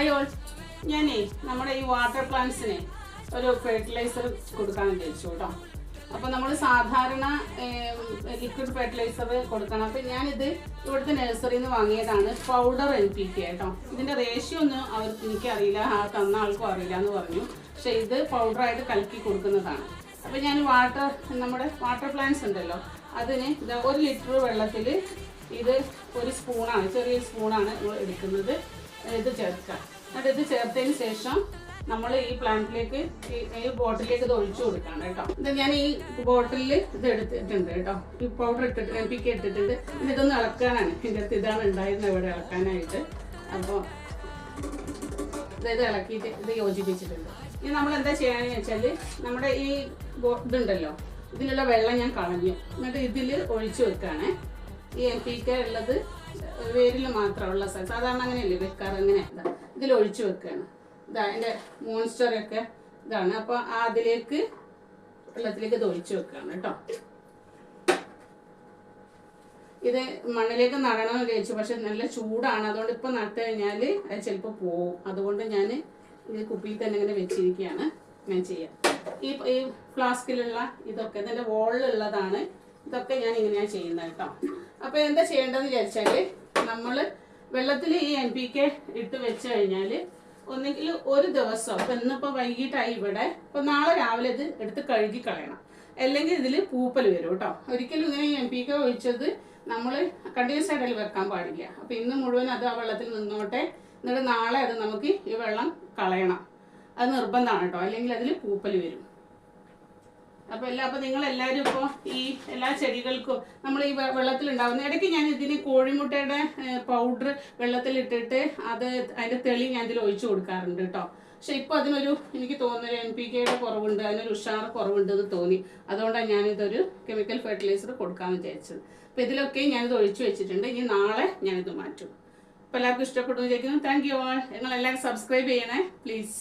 Hi all, ഞാനേ നമ്മുടെ ഈ വാട്ടർ പ്ലാന്റ്സിന് ഒരു ഫെർട്ടിലൈസർ കൊടുക്കാൻ വിചാരിച്ചു കേട്ടോ. അപ്പോൾ നമ്മൾ സാധാരണ ലിക്വിഡ് ഫെർട്ടിലൈസർ കൊടുക്കണം. അപ്പോൾ ഞാനിത് ഇവിടുത്തെ നഴ്സറിയിൽ നിന്ന് വാങ്ങിയതാണ്, പൗഡർ NPK കേട്ടോ. ഇതിൻ്റെ റേഷ്യോ ഒന്നും അവർക്ക് എനിക്കറിയില്ല, തന്ന ആൾക്കും അറിയില്ല എന്ന് പറഞ്ഞു. പക്ഷേ ഇത് പൗഡറായിട്ട് കലക്കി കൊടുക്കുന്നതാണ്. അപ്പോൾ ഞാൻ നമ്മുടെ വാട്ടർ പ്ലാന്റ്സ് ഉണ്ടല്ലോ, അതിന് 1 ലിറ്റർ വെള്ളത്തിൽ ഇത് ഒരു സ്പൂണാണ്, ചെറിയ സ്പൂണാണ് നമ്മൾ എടുക്കുന്നത്. ഇത് ചേർക്കുക. എന്നിട്ട് ഇത് ചേർത്തതിന് ശേഷം നമ്മൾ ഈ പ്ലാന്റിലേക്ക് ഈ ബോട്ടിലേക്ക് ഇത് ഒഴിച്ചു കൊടുക്കണം കേട്ടോ. ഇത് ഞാൻ ഈ ബോട്ടിലിൽ ഇത് എടുത്തിട്ടുണ്ട് കേട്ടോ. ഈ പൗഡർ ഇട്ടിട്ട് NPK ഇട്ടിട്ടുണ്ട്. പിന്നെ ഇതൊന്ന് ഇളക്കാനാണ്, എൻ്റെ അടുത്ത് ഇതാണ് ഉണ്ടായിരുന്നത് ഇവിടെ ഇളക്കാനായിട്ട്. അപ്പോൾ ഇത് ഇളക്കിയിട്ട് ഇത് യോജിപ്പിച്ചിട്ടുണ്ട്. ഇനി നമ്മൾ എന്താ ചെയ്യാന്ന് വെച്ചാൽ നമ്മുടെ ഈ ഇതുണ്ടല്ലോ, ഇതിലുള്ള വെള്ളം ഞാൻ കളഞ്ഞു. എന്നിട്ട് ഇതിൽ ഒഴിച്ചു വെക്കുകയാണ്. ഈ NPK ഉള്ളത് വേരിൽ മാത്രമുള്ള സാധാരണ അങ്ങനെയല്ലേ വെക്കാറ്, അങ്ങനെ ഇതിൽ ഒഴിച്ചു വെക്കുകയാണ്. ഇതാ എൻ്റെ മോൺസ്റ്ററൊക്കെ ഇതാണ്. അപ്പോൾ അതിലേക്ക് വെള്ളത്തിലേക്ക് ഇത് ഒഴിച്ചു വെക്കുകയാണ് കേട്ടോ. ഇത് മണ്ണിലേക്ക് നടണമെന്ന് വിചാരിച്ചു, പക്ഷെ നല്ല ചൂടാണ്. അതുകൊണ്ട് ഇപ്പം നട്ട് കഴിഞ്ഞാൽ അത് ചിലപ്പോൾ പോവും. അതുകൊണ്ട് ഞാൻ ഇത് കുപ്പിയിൽ തന്നെ ഇങ്ങനെ വെച്ചിരിക്കുകയാണ്. ഞാൻ ചെയ്യാം. ഈ ഫ്ലാസ്കിലുള്ള ഇതൊക്കെ ഇതിൻ്റെ വോളിലുള്ളതാണ്. ഇതൊക്കെ ഞാൻ ഇങ്ങനെയാണ് ചെയ്യുന്നത് കേട്ടോ. അപ്പോൾ എന്താ ചെയ്യേണ്ടതെന്ന് വിചാരിച്ചാൽ, നമ്മൾ വെള്ളത്തിൽ ഈ NPK ഇട്ട് വെച്ച് കഴിഞ്ഞാൽ ഒന്നെങ്കിൽ ഒരു ദിവസം, ഇപ്പം ഇന്നിപ്പോൾ വൈകിട്ടായി ഇവിടെ, ഇപ്പോൾ നാളെ രാവിലെ ഇത് എടുത്ത് കഴുകി കളയണം. അല്ലെങ്കിൽ ഇതിൽ പൂപ്പൽ വരും കേട്ടോ. ഒരിക്കലും ഇങ്ങനെ ഈ NPK ഒഴിച്ചത് നമ്മൾ കണ്ടിന്യൂസ് ആയിട്ട് വെക്കാൻ പാടില്ല. അപ്പോൾ ഇന്ന് മുഴുവൻ അത് ആ വെള്ളത്തിൽ നിന്നോട്ടെ. എന്നിട്ട് നാളെ അത് നമുക്ക് ഈ വെള്ളം കളയണം. അത് നിർബന്ധമാണ് കേട്ടോ, അല്ലെങ്കിൽ അതിൽ പൂപ്പൽ വരും. അപ്പോൾ നിങ്ങളെല്ലാവരും ഇപ്പോൾ ഈ എല്ലാ ചെടികൾക്കും നമ്മൾ ഈ വെള്ളത്തിലുണ്ടാകുന്ന ഇടയ്ക്ക് ഞാൻ ഇതിന് കോഴിമുട്ടയുടെ പൗഡർ വെള്ളത്തിലിട്ടിട്ട് അതിൻ്റെ തെളി ഞാൻ ഇതിൽ ഒഴിച്ചു കൊടുക്കാറുണ്ട് കേട്ടോ. പക്ഷെ ഇപ്പോൾ അതിനൊരു എനിക്ക് തോന്നുന്നൊരു NPKയുടെ കുറവുണ്ട്, അതിനൊരു ഉഷാർ കുറവുണ്ട് എന്ന് തോന്നി. അതുകൊണ്ടാണ് ഞാനിതൊരു കെമിക്കൽ ഫെർട്ടിലൈസർ കൊടുക്കാമെന്ന് വിചാരിച്ചത്. അപ്പോൾ ഇതിലൊക്കെ ഞാനിത് ഒഴിച്ചു വെച്ചിട്ടുണ്ട്. ഇനി നാളെ ഞാനിത് മാറ്റും. അപ്പോൾ എല്ലാവർക്കും ഇഷ്ടപ്പെട്ടു വിചാരിക്കുന്നു. Thank you all. നിങ്ങളെല്ലാവരും സബ്സ്ക്രൈബ് ചെയ്യണേ പ്ലീസ്.